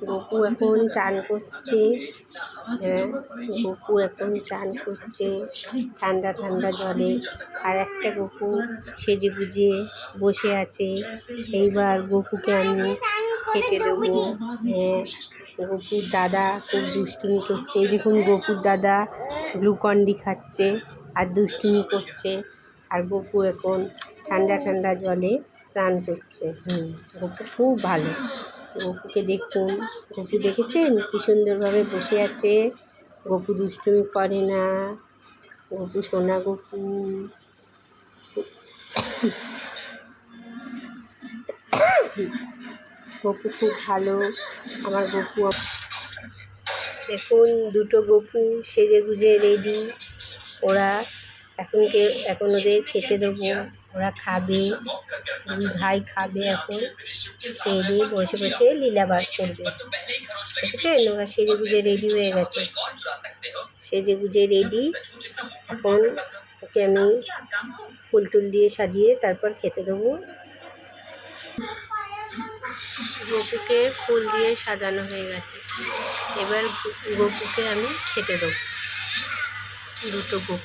গপু এখন চান করছে। হ্যাঁ, গপু এখন চান করছে ঠান্ডা ঠান্ডা জলে। আর একটা গপু সেজে গুজে বসে আছে। এইবার গপুকে আমি খেতে দেবো। হ্যাঁ, গপুর দাদা খুব দুষ্টুমি করছে। এই দেখুন গপুর দাদা গ্লুকন্ডি খাচ্ছে আর দুষ্টুমি করছে। আর গপু এখন ঠান্ডা ঠান্ডা জলে স্নান করছে। গপু খুব ভালো। গপুকে দেখুন, গপু দেখেছেন কি সুন্দরভাবে বসে আছে। গপু দুষ্টুমি করে না। গপু সোনা গপু। গপু খুব ভালো আমার গপু। দেখুন দুটো গপু সেজে গুজে রেডি। ওরা এখন ওদের খেতে দেবো। ওরা খাবে, দুই ভাই খাবে। এখন খেয়ে দিয়ে বসে বসে লীলাবাগ করবে। দেখেছেন ওরা সেজে গুজে রেডি হয়ে গেছে। সেজে গুজে রেডি। এখন ওকে আমি ফুল টুল দিয়ে সাজিয়ে তারপর খেতে দেবো। গপুকে ফুল দিয়ে সাজানো হয়ে গেছে। এবার গপুকে আমি খেতে দেবো, দুটো গপু।